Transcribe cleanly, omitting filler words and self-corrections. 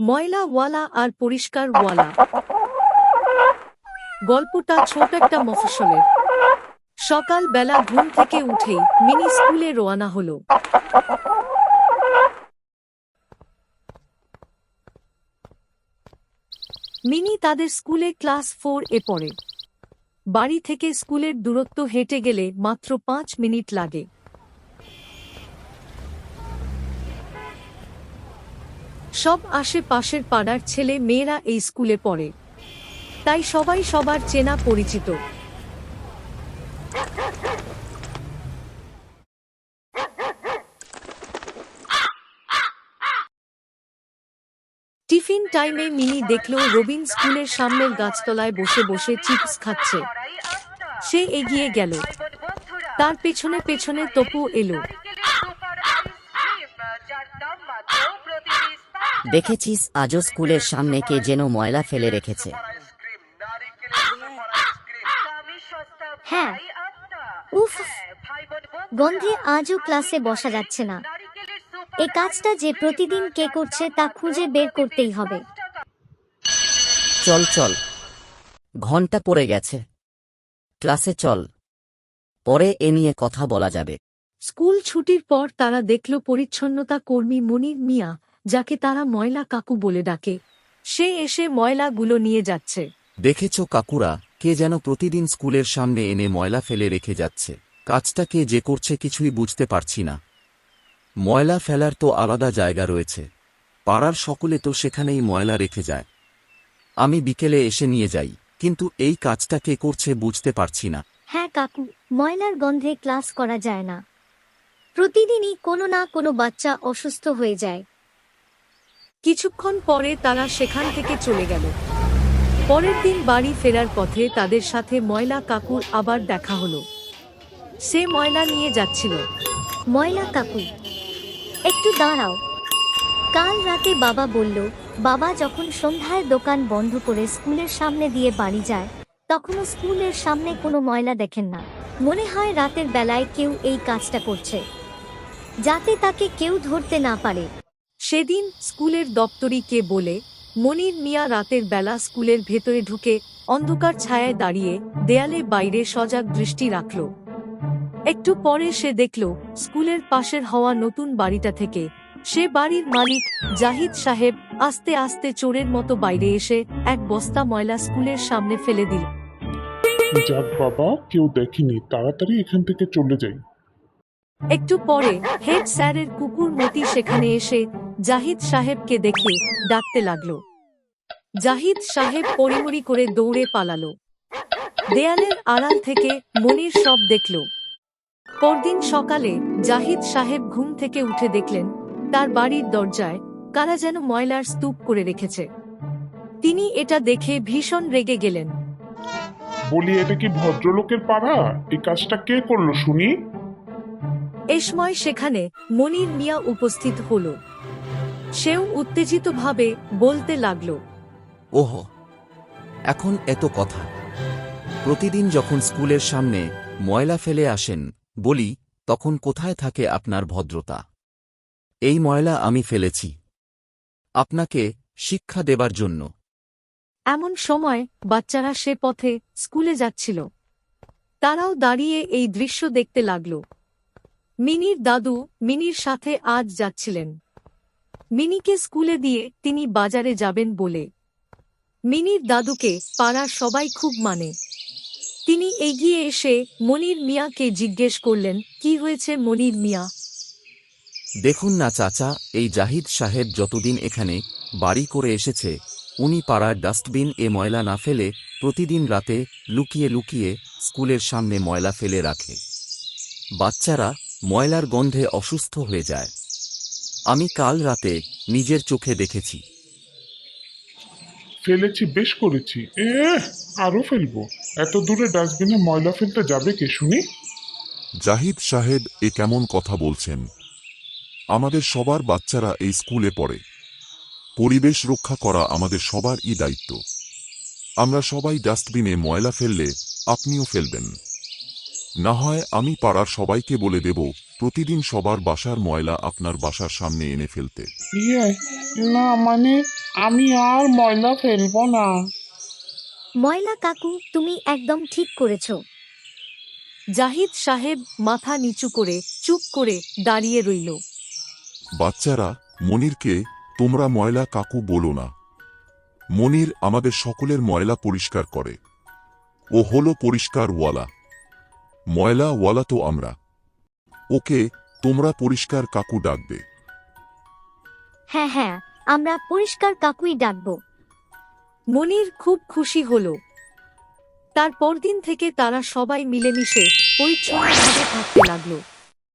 ময়লাওয়ালা আর পরিষ্কারওয়ালা। গল্পটা ছোট একটা মফস্বলের। সকাল বেলা ঘুম থেকে উঠেই মিনি স্কুলে রওনা হলো। মিনি তাদের স্কুলে ক্লাস 4 এ পড়ে। বাড়ি থেকে স্কুলের দূরত্ব হেঁটে গেলে মাত্র 5 মিনিট লাগে। সব আশেপাশের পাড়ার ছেলে মেয়েরা এই স্কুলে পড়ে, তাই সবাই সবার চেনা পরিচিত। টিফিন টাইমে মিনি দেখল রবিন স্কুলের সামনের গাছতলায় বসে বসে চিপস খাচ্ছে। সে এগিয়ে গেল, তার পেছনে পেছনে তপু এলো। দেখেছিস আজও স্কুলের সামনে কে যেন ময়লা ফেলে রেখেছে। হ্যাঁ, উফ, গন্ধে আজও ক্লাসে বসা যাচ্ছে না। এই কাজটা যে প্রতিদিন কে করছে তা খুঁজে বের করতেই হবে। চল চল, ঘন্টা পড়ে গেছে, ক্লাসে চল, পরে এ নিয়ে কথা বলা যাবে। স্কুল ছুটির পর তারা দেখল পরিচ্ছন্নতা কর্মী মনির মিয়া, যাকে তারা ময়লা কাকু বলে ডাকে। সে এসে ময়লাগুলো নিয়ে যাচ্ছে। দেখেছ কাকুরা, কে যেন প্রতিদিন স্কুলের সামনে এনে ময়লা ফেলে রেখে যাচ্ছে। কাজটা কে যে করছে কিছুই বুঝতে পারছি না। ময়লা ফেলার তো আলাদা জায়গা রয়েছে, পাড়ার সকলে তো সেখানেই ময়লা রেখে যায়। আমি বিকেলে এসে নিয়ে যাই, কিন্তু এই কাজটা কে করছে বুঝতে পারছি না। হ্যাঁ কাকু, ময়লার গন্ধে ক্লাস করা যায় না। প্রতিদিনই কোনো না কোনো বাচ্চা অসুস্থ হয়ে যায়। কিছুক্ষণ পরে তারা সেখান থেকে চলে গেল। পরের দিন বাড়ি ফেরার পথে তাদের সাথে ময়লা কাকুর আবার দেখা হলো। সে ময়লা নিয়ে যাচ্ছিল। ময়লা কাকু, একটু দাঁড়াও। কাল রাতে বাবা বলল, বাবা যখন সন্ধ্যায় দোকান বন্ধ করে স্কুলের সামনে দিয়ে বাড়ি যায়, তখনও স্কুলের সামনে কোনো ময়লা দেখেন না। মনে হয় রাতের বেলায় কেউ এই কাজটা করছে, যাতে তাকে কেউ ধরতে না পারে। সেদিন স্কুলের দপ্তরি কে বলে মনির মিয়া রাতের বেলা স্কুলের ভেতরে ঢুকে অন্ধকার ছায়ায় দাঁড়িয়ে দেয়ালে বাইরে সজাগ দৃষ্টি রাখল। একটু পরে সে দেখল স্কুলের পাশের হওয়া নতুন বাড়িটা থেকে সে বাড়ির মালিক জাহিদ সাহেব আস্তে আস্তে চোরের মতো বাইরে এসে এক বস্তা ময়লা স্কুলের সামনে ফেলে দিল। যাক বাবা, কেউ দেখেনি, তাড়াতাড়ি এখান থেকে চলে যাই। একটু পরে হেড স্যারের কুকুর মতি সেখানে এসে জাহিদ সাহেবকে দেখে ডাকতে লাগলো। জাহিদ সাহেব পরিমরি করে দৌড়ে পালালো। দেয়ালের আড়াল থেকে মনির সব দেখল। পরদিন সকালে জাহিদ সাহেব ঘুম থেকে উঠে দেখলেন তার বাড়ির দরজায় কারা যেন ময়লার স্তূপ করে রেখেছে। তিনি এটা দেখে ভীষণ রেগে গেলেন। বলি, এটা কি ভদ্রলোকের পাড়া? এই কাজটা কে করলো শুনি? এ সময় সেখানে মনির মিয়া উপস্থিত হল। সেও উত্তেজিতভাবে বলতে লাগল, ওহো, এখন এত কথা! প্রতিদিন যখন স্কুলের সামনে ময়লা ফেলে আসেন, বলি, তখন কোথায় থাকে আপনার ভদ্রতা? এই ময়লা আমি ফেলেছি আপনাকে শিক্ষা দেবার জন্য। এমন সময় বাচ্চারা সে পথে স্কুলে যাচ্ছিল। তারাও দাঁড়িয়ে এই দৃশ্য দেখতে লাগল। মিনির দাদু মিনির সাথে আজ যাচ্ছিলেন। মিনিকে স্কুলে দিয়ে তিনি বাজারে যাবেন বলে। মিনির দাদুকে পাড়ার সবাই খুব মানে। তিনি এগিয়ে এসে মনির মিয়াকে জিজ্ঞেস করলেন, কি হয়েছে মনির মিয়া? দেখুন না চাচা, এই জাহিদ সাহেব যতদিন এখানে বাড়ি করে এসেছে, উনি পাড়ার ডাস্টবিন এ ময়লা না ফেলে প্রতিদিন রাতে লুকিয়ে লুকিয়ে স্কুলের সামনে ময়লা ফেলে রাখে। বাচ্চারা ময়লার গন্ধে অসুস্থ হয়ে যায়। আমি কাল রাতে নিজের চোখে দেখেছি। ফেলেছি, বেশ করেছি। আরো ফেলবো? এত দূরে ডাস্টবিনে ময়লা ফেলতে যাবে কে শুনি? জাহিদ সাহেব, এ কেমন কথা বলছেন? আমাদের সবার বাচ্চারা এই স্কুলে পড়ে। পরিবেশ রক্ষা করা আমাদের সবারই দায়িত্ব। আমরা সবাই ডাস্টবিনে ময়লা ফেললে আপনিও ফেলবেন। না হয় আমি পাড়ার সবাইকে বলে দেব প্রতিদিন সবার বাসার ময়লা আপনার বাসার সামনে এনে ফেলতে। ইয়ে, না মানে আমি আর ময়লা ফেলবো না। ময়লা কাকু, তুমি একদম ঠিক করেছো। জাহিদ সাহেব মাথা নিচু করে চুপ করে দাঁড়িয়ে রইল। বাচ্চারা, মনিরকে তোমরা ময়লা কাকু বলো না। মনির আমাদের সকলের ময়লা পরিষ্কার করে। ও হলো পরিষ্কার ওয়ালা। ময়লা ওয়ালা তো আমরা। ওকে তোমরা পরিষ্কার কাকু ডাকবে। হ্যাঁ হ্যাঁ, আমরা পরিষ্কার কাকুই ডাকবো। মনির খুব খুশি হল। তার পরদিন থেকে তারা সবাই মিলেমিশে পরিচ্ছন্নভাবে থাকতে লাগলো।